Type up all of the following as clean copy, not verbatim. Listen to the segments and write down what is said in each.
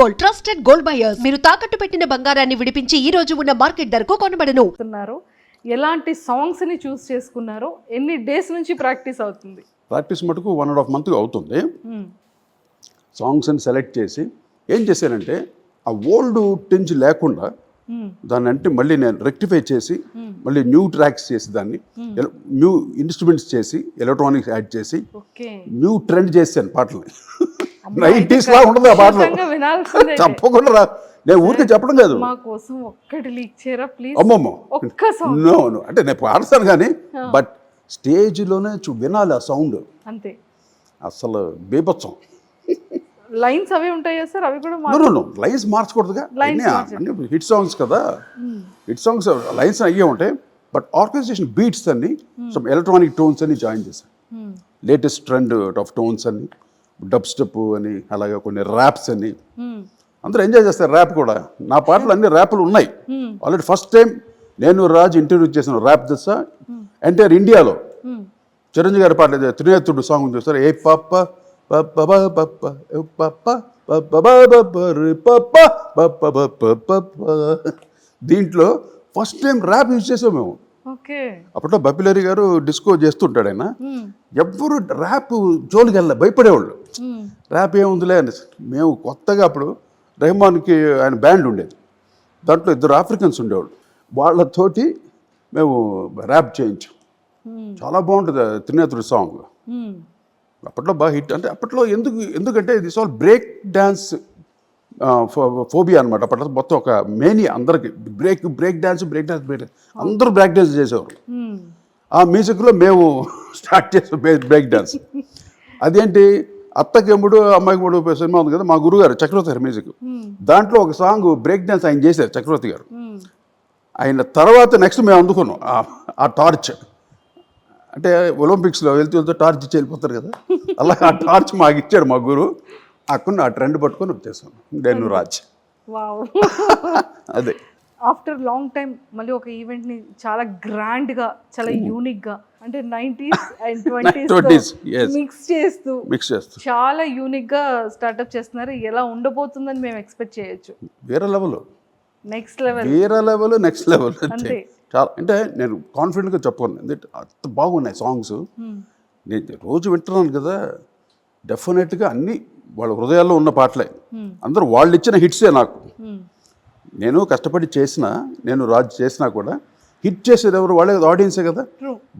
Gold, trusted gold buyers. మీరు తాకట్టు పెట్టిన బంగారాన్ని విడిపించి ఈ రోజు ఉన్న మార్కెట్ ధరకు కొనబడను. ఎలాంటి సాంగ్స్ ని చూస్ చేసుకున్నారో, ఎన్ని డేస్ నుంచి ప్రాక్టీస్ అవుతుంది? ప్రాక్టీస్ మటుకు 1.5 month అవుతుంది. సాంగ్స్ని సెలెక్ట్ చేసి ఏం చేశానంటే ఆ ఓల్డ్ టింజ్ లేకుండా దాన్ని అంటే మళ్ళీ నేను రెక్టిఫై చేసి మళ్ళీ న్యూ ట్రాక్స్ చేసి దాన్ని న్యూ ఇన్స్ట్రుమెంట్స్ చేసి ఎలక్ట్రానిక్స్ యాడ్ చేసి న్యూ ట్రెండ్ చేశాను పాటలని. 90s లా ఉండదు ఆ పాటలు, తప్పకుండా రా. నేను ఊరికే చెప్పడం కాదు. అమ్మమ్మో నో అంటే నేను పాడతాను కానీ బట్ స్టేజ్లోనే వినాలి ఆ సౌండ్, అంతే. అసలు బీభత్సం. లైన్స్ అవి ఉంటాయా సార్? అవి కూడా లైన్స్ మార్చకూడదుగా, హిట్ సాంగ్స్ కదా. హిట్ సాంగ్స్ లైన్స్ అయ్యే ఉంటాయి, బట్ ఆర్కెస్ట్రేషన్ బీట్స్ అన్ని సమ్ ఎలక్ట్రానిక్ టోన్స్ అని జాయిన్ చేశాను. లేటెస్ట్ ట్రెండ్ ఆఫ్ టోన్స్ అని, డబ్ స్టెప్ అని, అలాగే కొన్ని ర్యాప్స్ అని. అందరూ ఎంజాయ్ చేస్తారు ర్యాప్ కూడా. నా పాటలు అన్ని ర్యాపులు ఉన్నాయి ఆల్రెడీ. ఫస్ట్ టైం నేను రాజు ఇంటర్వ్యూ చేసిన ర్యాప్ తెలుసా ఎంటైర్ ఇండియాలో. చిరంజీవి గారి పాట త్రినేత్రుడు సాంగ్ చూస్తారు. ఏ పాప దీంట్లో ఫస్ట్ టైం ర్యాప్ యూజ్ చేసాం మేము. అప్పట్లో బపిలరి గారు డిస్కో చేస్తుంటాడు ఆయన. ఎవ్వరు ర్యాప్ జోలికి వెళ్ళలే, భయపడేవాళ్ళు. ర్యాప్ ఏముందిలే అని. మేము కొత్తగా అప్పుడు రెహమాన్కి ఆయన బ్యాండ్ ఉండేది, దాంట్లో 2 ఆఫ్రికన్స్ ఉండేవాళ్ళు. వాళ్ళతోటి మేము ర్యాప్ చేయించాం. చాలా బాగుంటుంది త్రినేత్రుడు సాంగ్. అప్పట్లో బాగా హిట్. అంటే అప్పట్లో ఎందుకంటే this all break dance phobia అనమాట. అప్పట్లో మొత్తం ఒక మేనియా అందరికి. బ్రేక్ డ్యాన్స్ అందరూ బ్రేక్ డ్యాన్స్ చేసేవారు. ఆ మ్యూజిక్లో మేము స్టార్ట్ చేసాం బ్రేక్ డ్యాన్స్. అదేంటి అత్తకెమ్ముడు అమ్మాయికుడు సినిమా ఉంది కదా, మా గురుగారు చక్రవర్తి గారు మ్యూజిక్, దాంట్లో ఒక సాంగ్ బ్రేక్ డ్యాన్స్ ఆయన చేశారు చక్రవర్తి గారు. ఆయన తర్వాత నెక్స్ట్ మేము అందుకున్నాం ఆ టార్చ్. అంటే ఒలింపిక్స్లో వెళ్తూ టార్చ్ ఇచ్చి వెళ్ళిపోతారు కదా, అలా ఆ టార్చ్ మాకు ఇచ్చాడు మా గురు. అక్కడ ఆ ట్రెండ్ పట్టుకొని వచ్చేసాను నేను రాజ్. అదే ఆఫ్టర్ లాంగ్ టైం మళ్ళీ ఒక ఈవెంట్ ని చాలా గ్రాండ్ గా, చాలా యూనిక్ గా, అంటే 90s అండ్ 20s మిక్స్ చేస్తూ చాలా యూనిక్ గా స్టార్ట్అప్ చేస్తున్నారు. ఎలా ఉండబోతుందని మేము ఎక్స్పెక్ట్ చేయొచ్చు? వేరే లెవెల్, నెక్స్ట్ లెవెల్. అంతే. చాలా అంటే నేను కాన్ఫిడెంట్గా చెప్పాను, ఎందుకంటే అంత బాగున్నాయి సాంగ్స్. నేను రోజు వింటున్నాను కదా, డెఫినెట్గా అన్నీ వాళ్ళ హృదయాల్లో ఉన్న పాటలే. అందరూ వాళ్ళు ఇచ్చిన హిట్సే నాకు. నేను కష్టపడి చేసిన, నేను రాజు చేసినా కూడా హిట్ చేసేది ఎవరు? వాళ్ళే ఆడియన్సే కదా.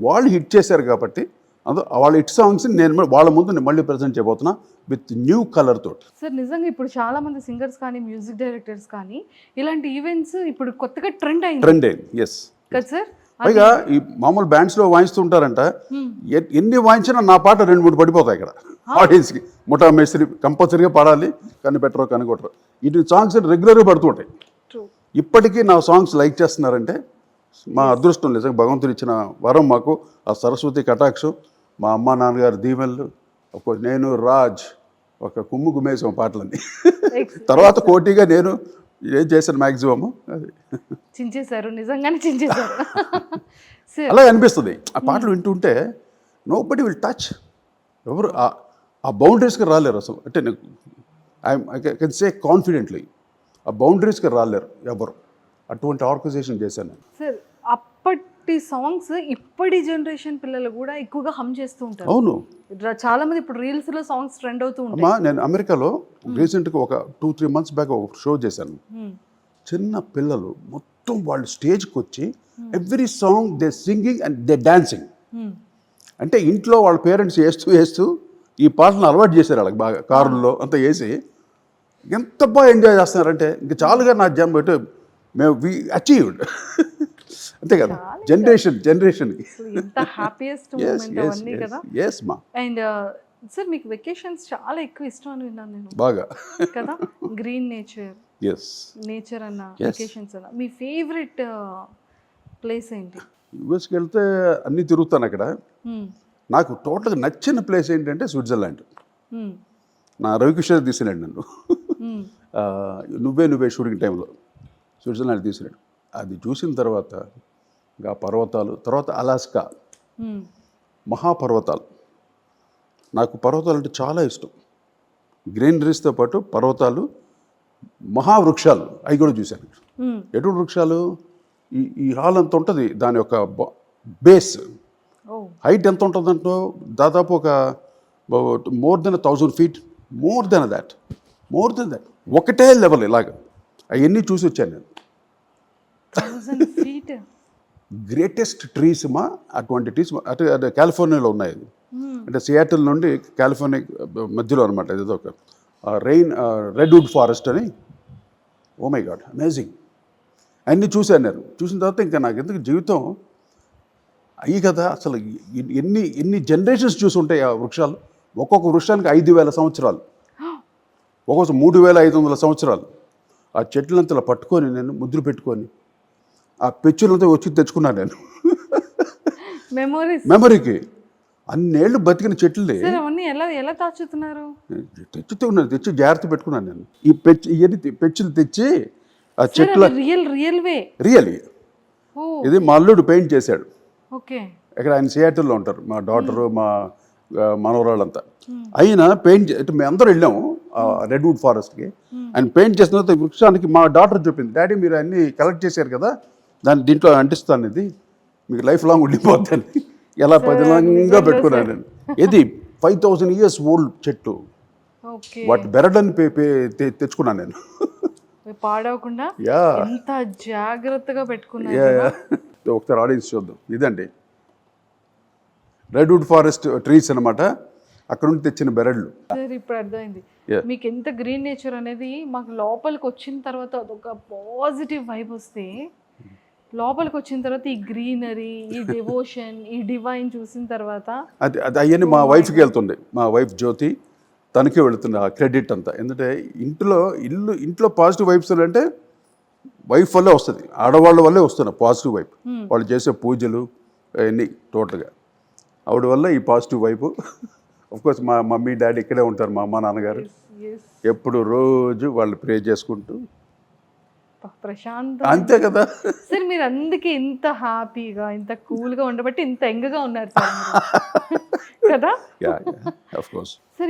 వాళ్ళు హిట్ చేశారు కాబట్టి వాళ్ళ హిట్ సాంగ్స్ నేను వాళ్ళ ముందు మళ్ళీ ప్రజెంట్ చేయబోతున్నా విత్ న్యూ కలర్ తోటి. సార్ నిజంగా ఇప్పుడు చాలా మంది సింగర్స్ కానీ, మ్యూజిక్ డైరెక్టర్స్ కానీ ఇలాంటి ఈవెంట్స్ ఇప్పుడు కొత్తగా ట్రెండ్ అయింది. ఎస్ కదా సార్. పైగా ఈ మామూలు బ్యాండ్స్లో వాయిస్తుంటారంట, ఎన్ని వాయించినా నా పాట 2-3 పడిపోతాయి ఇక్కడ ఆడియన్స్కి. ముఠా మేస్త్రి కంపల్సరీగా పాడాలి, కనిపెట్టరు కనుగొట్టరు. ఇటు సాంగ్స్ రెగ్యులర్గా పడుతుంటాయి. ఇప్పటికీ నా సాంగ్స్ లైక్ చేస్తున్నారంటే మా అదృష్టం, నిజంగా భగవంతుడు ఇచ్చిన వరం మాకు. ఆ సరస్వతి కటాక్షం, మా అమ్మ నాన్నగారి దీవెనలు, నేను రాజ్ ఒక కుమ్ము కుమ్మేసాం పాటలన్నీ. తర్వాత కోటిగా నేను ఏం చేశాను మ్యాక్సిమమ్ అది చించేశారు, నిజంగానే చించేశారు. అలాగే అనిపిస్తుంది ఆ పాటలు వింటుంటే. నోబడీ విల్ టచ్, ఎవరు ఆ బౌండరీస్కి రాలేరు అసలు. అంటే ఐ కెన్ సే కాన్ఫిడెంట్లీ ఆ బౌండరీస్కి రాలేరు ఎవరు. అటువంటి ఆర్గనైజేషన్ చేశాను సార్. అప్పటి సాంగ్స్ ఇప్పటి జనరేషన్ పిల్లలు కూడా ఎక్కువగా హమ్ చేస్తూ ఉంటారు. అవును, చాలా మంది ఇప్పుడు రీల్స్ లో సాంగ్స్ ట్రెండ్ అవుతూ ఉంటాయి. అమ్మా నేను అమెరికాలో రీసెంట్గా ఒక 2-3 months బ్యాక్ ఒక షో చేశాను. చిన్న పిల్లలు మొత్తం వాళ్ళు స్టేజ్కి వచ్చి every song they singing and they dancing. అంటే ఇంట్లో వాళ్ళ పేరెంట్స్ వేస్తూ ఈ పాటలను అలవాటు చేశారు వాళ్ళకి బాగా. కారుల్లో అంతా వేసి ఎంత బాగా ఎంజాయ్ చేస్తున్నారంటే ఇంకా చాలుగా నా జన్మ పెట్టి మేము వి అచీవ్డ్. అంతే కదా, జనరేషన్కి. అండ్ సార్ మీకు వెకేషన్స్ చాలా ఎక్కువ ఇష్టం అని విన్నాను నేను. బాగా కదా, గ్రీన్ నేచర్ అన్న వెకేషన్స్ అన్న. మీ ఫేవరెట్ ప్లేస్ ఏంటి? యూఎస్కి వెళ్తే అన్నీ తిరుగుతాను అక్కడ. నాకు టోటల్గా నచ్చిన ప్లేస్ ఏంటంటే స్విట్జర్లాండ్. నా రవికిషోర్ తీసినాడు నన్ను నువ్వే షూటింగ్ టైంలో స్విట్జర్లాండ్ తీసినాడు. అది చూసిన తర్వాత ఇంకా పర్వతాలు, తర్వాత అలాస్కా మహాపర్వతాలు. నాకు పర్వతాలు అంటే చాలా ఇష్టం. గ్రీనరీస్తో పాటు పర్వతాలు, మహావృక్షాలు అవి కూడా చూశాను. మ్మ్. ఎటువంటి వృక్షాలు? ఈ హాల్ అంత ఉంటుంది, దాని యొక్క బేస్ ఓ హైట్ ఎంత ఉంటుందంటో దాదాపు ఒక more than 1000 feet, more than that. ఒకటే లెవెల్ ఇలాగ అవన్నీ చూసి వచ్చాను నేను. 1000 feet. గ్రేటెస్ట్ ట్రీస్ మా అటువంటి ట్రీస్ అంటే కాలిఫోర్నియాలో ఉన్నాయి. అది అంటే సియాటిల్ నుండి కాలిఫోర్నియా మధ్యలో అనమాట. ఇది ఒక రెడ్వుడ్ ఫారెస్ట్ అని. Oh my god, amazing. అన్నీ చూశాను నేను. చూసిన తర్వాత ఇంకా నాకు ఎందుకు జీవితం అయ్యి కదా, అసలు ఎన్ని జనరేషన్స్ చూసి ఉంటాయి ఆ వృక్షాలు. ఒక్కొక్క వృక్షానికి 5000 సంవత్సరాలు, ఒక్కొక్క 3500 సంవత్సరాలు. ఆ చెట్లంతా పట్టుకొని నేను ముద్దులు పెట్టుకొని ఆ పెచ్చులంతా వచ్చి తెచ్చుకున్నాను నేను మెమరీకి. అన్నేళ్ళు బతికిన చెట్లే సార్ అవన్నీ ఎలా దాచుతున్నారు? తెచ్చి జాగ్రత్త పెట్టుకున్నాను నేను. ఈ పెచ్చులు తెచ్చి ఆ చెట్ల రియల్ ఇది మా అల్లుడు పెయింట్ చేశాడు. ఓకే. ఇక్కడ ఆయన సియాటిల్లో ఉంటారు, మా డాటరు, మా మనవరాళ్ళంతా. అయినా పెయింట్ మేము అందరూ వెళ్ళాము రెడ్వుడ్ ఫారెస్ట్కి. ఆయన పెయింట్ చేసిన తర్వాత వృక్షానికి మా డాటర్ చెప్పింది, డాడీ మీరు అన్నీ కలెక్ట్ చేశారు కదా, దీంట్లో అంటిస్తాను, ఇది మీకు లైఫ్ లాంగ్ ఉండిపోద్దని. ఎలా పదిలంగా పెట్టుకున్నాను నేను. ఇది 5000 years ఓల్డ్ చెట్టు. వాటి బెరడని తెచ్చుకున్నాను నేను. పాడవకుండా ఎంత జాగ్రత్తగా పెట్టుకున్నాను. ఒకసారి ఆడియన్స్ చూద్దాం. ఇదండి రెడ్వుడ్ ఫారెస్ట్ ట్రీస్ అనమాట, అక్కడ నుండి తెచ్చిన బెరళ్ళు. సార్ ఇప్పుడు అర్థమైంది మీకు ఎంత గ్రీన్ నేచర్ అనేది. మాకు లోపలికి వచ్చిన తర్వాత అదొక పాజిటివ్ వైబ్ వస్తే, లోపలికి వచ్చిన తర్వాత ఈ గ్రీనరీ, ఈ డివోషన్, ఈ డివైన్ చూసిన తర్వాత అది అవన్నీ మా వైఫ్కి వెళ్తుండే. మా వైఫ్ జ్యోతి, తనకే వెళుతుంది ఆ క్రెడిట్ అంతా. ఎందుకంటే ఇంట్లో పాజిటివ్ వైబ్స్ అంటే వైఫ్ వల్లే వస్తుంది, ఆడవాళ్ళ వల్లే వస్తున్నాయి పాజిటివ్ వైబ్. వాళ్ళు చేసే పూజలు అవన్నీ టోటల్గా ఆవిడ వల్ల ఈ పాజిటివ్ వైబ్. కోర్స్ మా మమ్మీ డాడీ ఇక్కడే ఉంటారు, మా అమ్మ నాన్నగారు ఎప్పుడు రోజు వాళ్ళు ప్రే చేసుకుంటూ ప్రశాంతం. అంతే కదా సార్ మీరు అందుకే ఇంత హ్యాపీగా, ఇంత కూల్గా ఉండబట్టి ఇంత యంగ్గా ఉన్నారు సార్ కదా. Of course. సార్